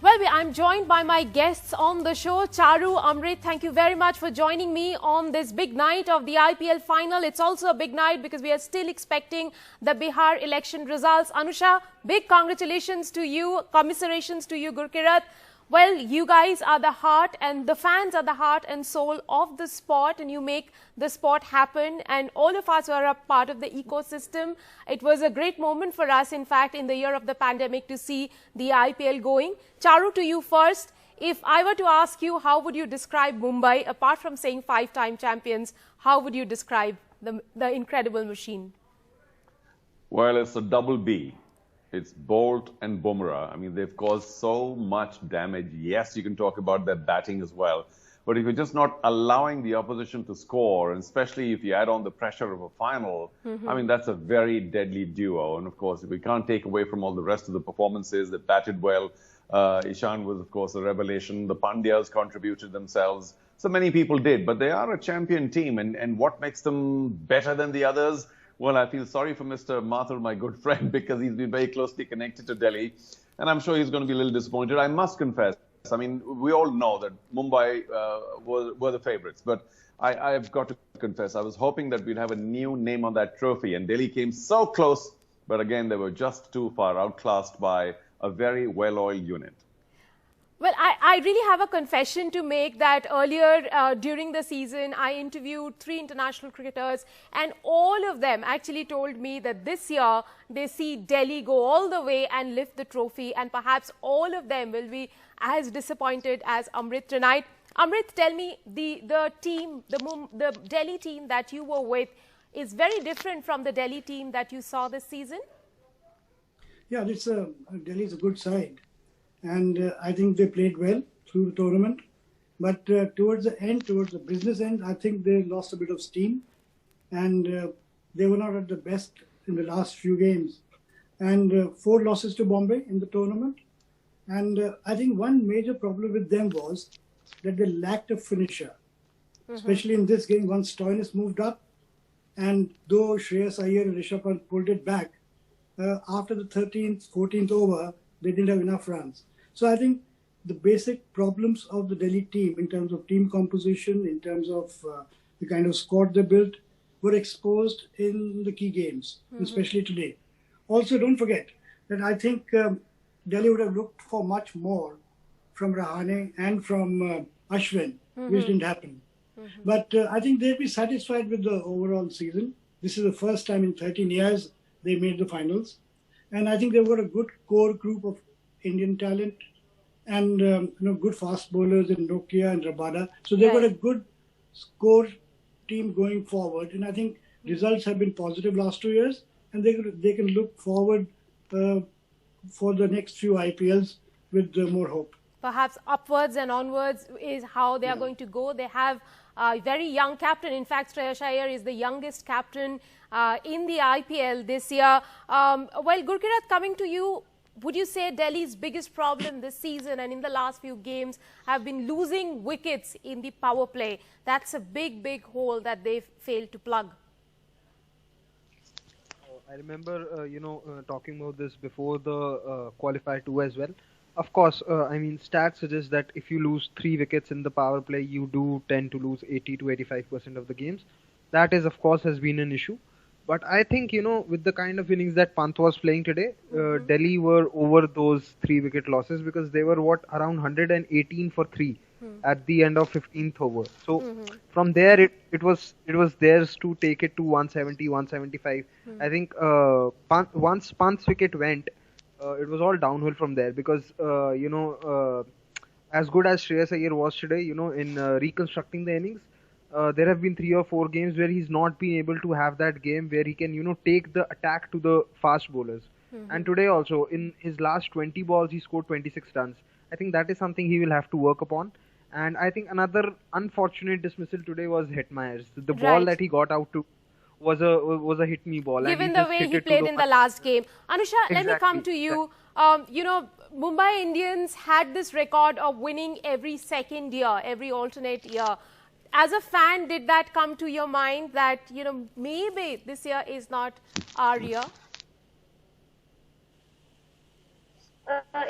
Well, I'm joined by my guests on the show. Charu, Amrit, thank you very much for joining me on this big night of the IPL final. It's also a big night because we are still expecting the Bihar election results. Anusha, big congratulations to you, commiserations to you, Gurkirat. Well, you guys are the heart and the fans are the heart and soul of the sport, and you make the sport happen, and all of us are a part of the ecosystem. It was a great moment for us, in fact, in the year of the pandemic to see the IPL going. Charu, to you first. If I were to ask you, how would you describe Mumbai, apart from saying 5-time champions, how would you describe the incredible machine? Well, it's a double B. It's Bolt and Bumrah. I mean, they've caused so much damage. Yes, you can talk about their batting as well. But if you're just not allowing the opposition to score, and especially if you add on the pressure of a final, I mean, that's a very deadly duo. And of course, we can't take away from all the rest of the performances. They batted well. Ishan was, of course, a revelation. The Pandyas contributed themselves. So many people did. But they are a champion team. And what makes them better than the others? Well, I feel sorry for Mr. Mathur, my good friend, because he's been very closely connected to Delhi. And I'm sure he's going to be a little disappointed. I must confess, I mean, we all know that Mumbai were the favourites. But I've got to confess, I was hoping that we'd have a new name on that trophy. And Delhi came so close. But again, they were just too far outclassed by a very well-oiled unit. Well, I really have a confession to make that earlier during the season, I interviewed 3 international cricketers, and all of them actually told me that this year they see Delhi go all the way and lift the trophy, and perhaps all of them will be as disappointed as Amrit tonight. Amrit, tell me, the Delhi team that you were with is very different from the Delhi team that you saw this season? Yeah, Delhi is a good side. And I think they played well through the tournament. But towards the end, towards the business end, I think they lost a bit of steam. And they were not at the best in the last few games. And 4 losses to Bombay in the tournament. And I think one major problem with them was that they lacked a finisher. Especially in this game, once Stoinis moved up. And though Shreyas Iyer and Rishabh Pant pulled it back, after the 13th, 14th over, they didn't have enough runs. So I think the basic problems of the Delhi team in terms of team composition, in terms of the kind of squad they built, were exposed in the key games, especially today. Also, don't forget that I think Delhi would have looked for much more from Rahane and from Ashwin, which didn't happen. But I think they'll be satisfied with the overall season. This is the first time in 13 years they made the finals. And I think they've got a good core group of Indian talent and good fast bowlers in Nokia and Rabada. So they've got a good core team going forward. And I think results have been positive last 2 years. And they can look forward for the next few IPLs with more hope. Perhaps upwards and onwards is how they are going to go. They have a very young captain. In fact, Shreyas Iyer is the youngest captain in the IPL this year. Well, Gurkirat, coming to you, would you say Delhi's biggest problem this season and in the last few games have been losing wickets in the power play? That's a big, big hole that they've failed to plug. I remember, talking about this before the qualifier 2 as well. Of course, I mean, stats suggest that if you lose 3 wickets in the power play, you do tend to lose 80 to 85% of the games. That is, of course, has been an issue. But I think, with the kind of innings that Pant was playing today, Delhi were over those 3 wicket losses because they were, around 118 for 3 at the end of 15th over. So from there, it was theirs to take it to 170, 175. I think once Pant's wicket went, it was all downhill from there because, as good as Shreyas Iyer was today, in reconstructing the innings, there have been 3 or 4 games where he's not been able to have that game where he can, take the attack to the fast bowlers. And today also, in his last 20 balls, he scored 26 runs. I think that is something he will have to work upon. And I think another unfortunate dismissal today was Hetmeyer's. The ball that he got out to was a hit me ball. Given the way he played in the last game. Anusha, let me come to you. Mumbai Indians had this record of winning every second year, every alternate year. As a fan, did that come to your mind that, maybe this year is not our year?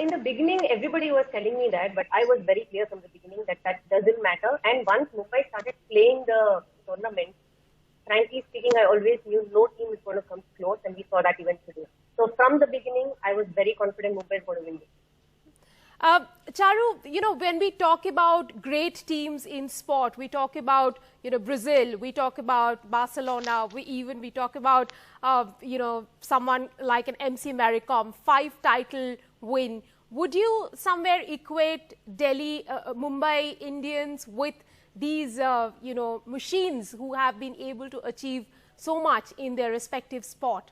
In the beginning, everybody was telling me that, but I was very clear from the beginning that that doesn't matter. And once Mumbai started playing the tournament, frankly speaking, I always knew no team is going to come close, and we saw that even today. So from the beginning, I was very confident Mumbai is going to win this. Charu, you know, when we talk about great teams in sport, we talk about, you know, Brazil, we talk about Barcelona, we talk about, you know, someone like an MC Maricom, 5-title win. Would you somewhere equate Delhi, Mumbai Indians with these, you know, machines who have been able to achieve so much in their respective sport?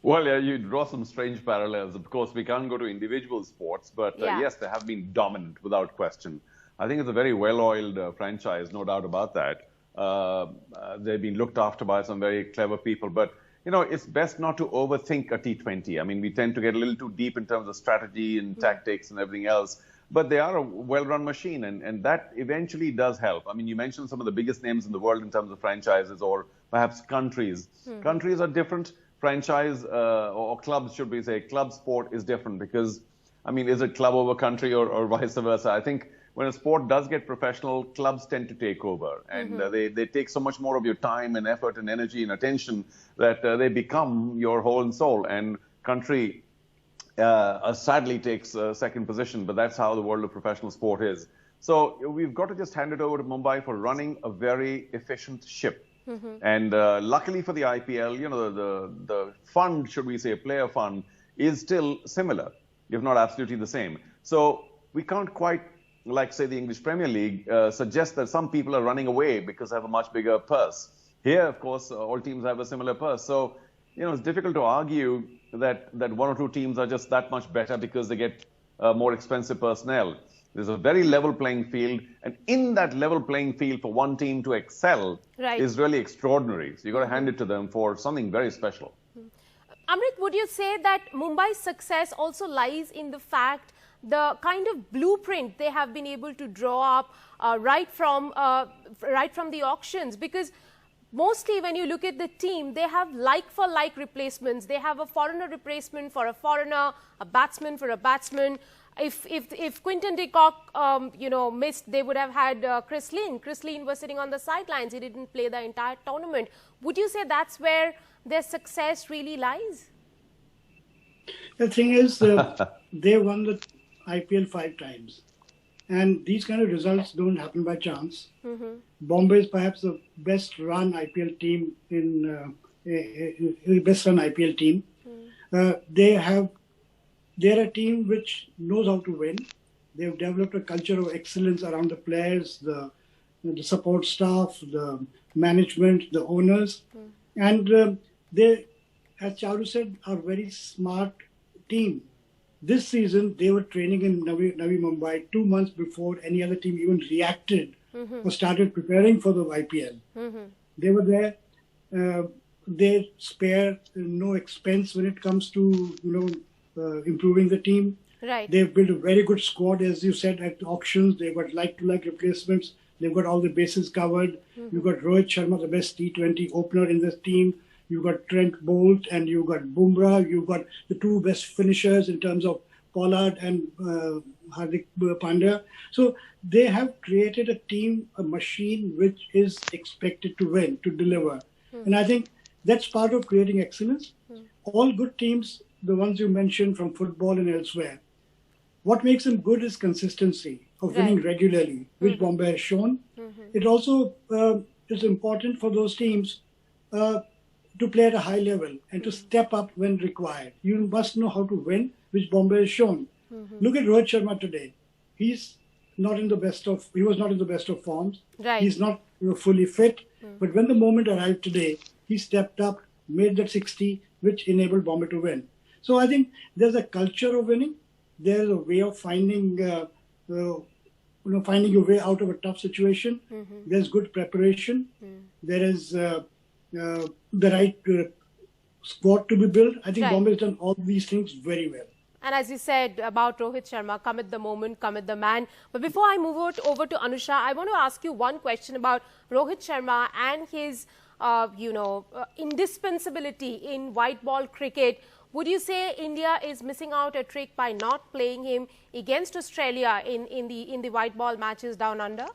Well, yeah, you draw some strange parallels. Of course, we can't go to individual sports, but yes, they have been dominant without question. I think it's a very well-oiled franchise, no doubt about that. They've been looked after by some very clever people, but you know, it's best not to overthink a T20. I mean, we tend to get a little too deep in terms of strategy and tactics and everything else, but they are a well-run machine, and that eventually does help. I mean, you mentioned some of the biggest names in the world in terms of franchises or perhaps countries. Countries are different. Franchise or clubs, should we say, club sport is different because, I mean, is it club over country or vice versa? I think when a sport does get professional, clubs tend to take over and they take so much more of your time and effort and energy and attention that they become your whole and soul. And country sadly takes second position, but that's how the world of professional sport is. So we've got to just hand it over to Mumbai for running a very efficient ship. And luckily for the IPL, you know, the fund, should we say, player fund, is still similar, if not absolutely the same. So we can't quite, like, say, the English Premier League, suggest that some people are running away because they have a much bigger purse. Here, of course, all teams have a similar purse. So, you know, it's difficult to argue that one or two teams are just that much better because they get more expensive personnel. There's a very level playing field, and in that level playing field for one team to excel is really extraordinary. So you've got to hand it to them for something very special. Amrit, would you say that Mumbai's success also lies in the fact the kind of blueprint they have been able to draw up right from the auctions? Because mostly when you look at the team, they have like-for-like replacements. They have a foreigner replacement for a foreigner, a batsman for a batsman. If Quinton de Kock, you know, missed, they would have had Chris Lynn. Chris Lynn was sitting on the sidelines. He didn't play the entire tournament. Would you say that's where their success really lies? The thing is, they won the IPL 5 times. And these kind of results don't happen by chance. Bombay is perhaps the best run IPL team best run IPL team. They're a team which knows how to win. They've developed a culture of excellence around the players, the support staff, the management, the owners. And they, as Charu said, are a very smart team. This season, they were training in Navi Mumbai 2 months before any other team even reacted or started preparing for the IPL. They were there. They spare no expense when it comes to, you know, improving the team. They've built a very good squad, as you said, at auctions. They've got like-to-like replacements. They've got all the bases covered. You've got Rohit Sharma, the best T20 opener in this team. You've got Trent Bolt and you've got Bumrah. You've got the two best finishers in terms of Pollard and Hardik Pandya. So they have created a team, a machine which is expected to win, to deliver. And I think that's part of creating excellence. All good teams, the ones you mentioned from football and elsewhere, what makes them good is consistency of winning regularly, which Bombay has shown. It also is important for those teams to play at a high level and to step up when required. You must know how to win, which Bombay has shown. Look at Rohit Sharma today. He's not in the best of, he was not in the best of forms. He's not fully fit. But when the moment arrived today, he stepped up, made that 60, which enabled Bombay to win. So I think there's a culture of winning. There's a way of finding, finding your way out of a tough situation. There's good preparation. There is the right squad to be built. I think Bombay has done all these things very well. And as you said about Rohit Sharma, come at the moment, come at the man. But before I move over to Anusha, I want to ask you one question about Rohit Sharma and his, indispensability in white ball cricket. Would you say India is missing out a trick by not playing him against Australia in the white ball matches down under?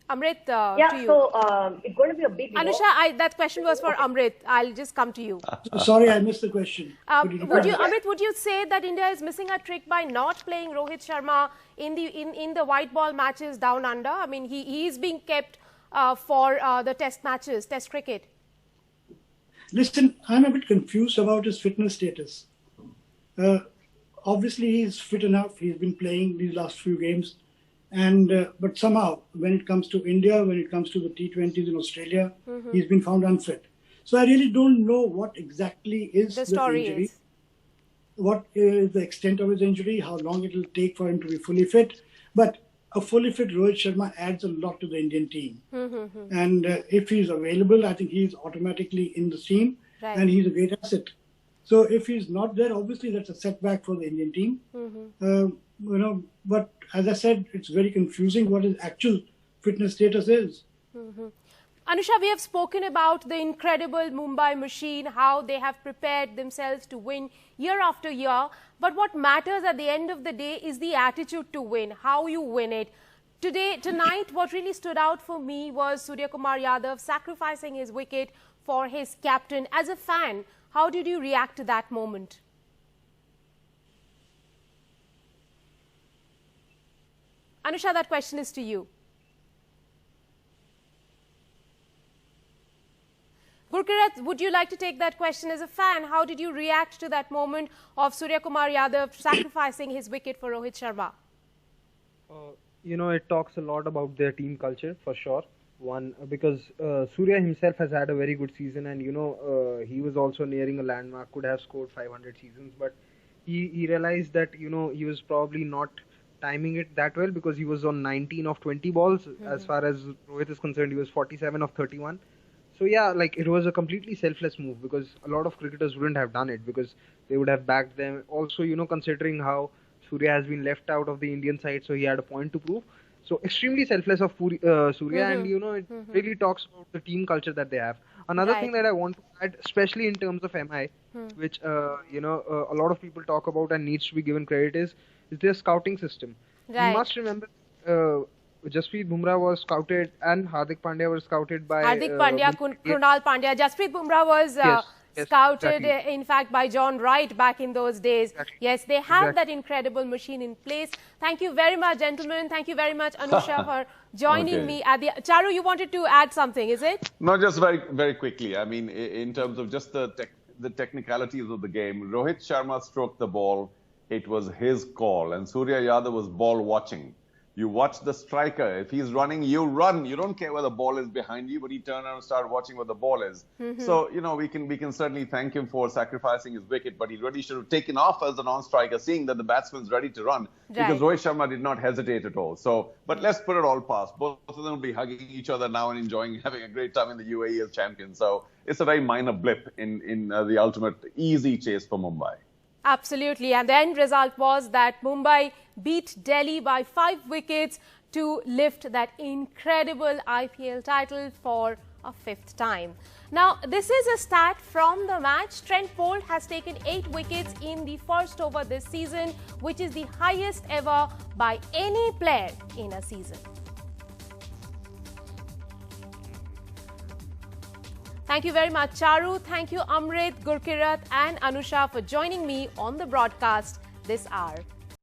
Amrit, to you. So it's going to be a big loss. Anusha, that question was for Amrit. I'll just come to you. Sorry, I missed the question. Amrit, would you say that India is missing a trick by not playing Rohit Sharma in the white ball matches down under? I mean, he is being kept for the test matches, test cricket. Listen, I'm a bit confused about his fitness status. Obviously, he's fit enough. He's been playing these last few games. But somehow, when it comes to India, when it comes to the T20s in Australia, he's been found unfit. So I really don't know what exactly is the injury. What is the extent of his injury, how long it will take for him to be fully fit. But a fully fit Rohit Sharma adds a lot to the Indian team. And if he's available, I think he's automatically in the team, and he's a great asset. So if he's not there, obviously that's a setback for the Indian team. But as I said, it's very confusing what his actual fitness status is. Anusha, we have spoken about the incredible Mumbai machine, how they have prepared themselves to win year after year. But what matters at the end of the day is the attitude to win, how you win it. Tonight, what really stood out for me was Surya Kumar Yadav sacrificing his wicket for his captain. As a fan, how did you react to that moment? Anusha, that question is to you. Gurkirat, would you like to take that question as a fan? How did you react to that moment of Surya Kumar Yadav sacrificing his wicket for Rohit Sharma? It talks a lot about their team culture, for sure. One, because Surya himself has had a very good season, and he was also nearing a landmark, could have scored 500 seasons, but he realized that he was probably not timing it that well, because he was on 19 of 20 balls. As far as Rohit is concerned, he was 47 of 31. So yeah, it was a completely selfless move, because a lot of cricketers wouldn't have done it, because they would have backed them. Also, considering how Surya has been left out of the Indian side, so he had a point to prove. So extremely selfless of Surya, and it really talks about the team culture that they have. Another thing that I want to add, especially in terms of MI, which a lot of people talk about and needs to be given credit, is their scouting system. You must remember, Jasprit Bumrah was scouted and Hardik Pandya was scouted by Hardik Pandya, Krunal Pandya. Jasprit Bumrah was scouted, in fact, by John Wright back in those days. Yes, they have that incredible machine in place. Thank you very much, gentlemen. Thank you very much, Anusha, for joining me at the... Charu, you wanted to add something, is it? No, just very, very quickly. I mean, in terms of just the technicalities of the game, Rohit Sharma stroked the ball. It was his call, and Surya Yadav was ball watching. You watch the striker. If he's running, you run. You don't care where the ball is behind you, but he turn around and start watching where the ball is. So, we can certainly thank him for sacrificing his wicket, but he really should have taken off as a non-striker, seeing that the batsman's ready to run, because Rohit Sharma did not hesitate at all. So, but let's put it all past. Both of them will be hugging each other now and having a great time in the UAE as champions. So, it's a very minor blip in the ultimate easy chase for Mumbai. Absolutely. And the end result was that Mumbai beat Delhi by 5 wickets to lift that incredible IPL title for a 5th time. Now, this is a stat from the match. Trent Bolt has taken 8 wickets in the first over this season, which is the highest ever by any player in a season. Thank you very much, Charu. Thank you, Amrit, Gurkirat and Anusha for joining me on the broadcast this hour.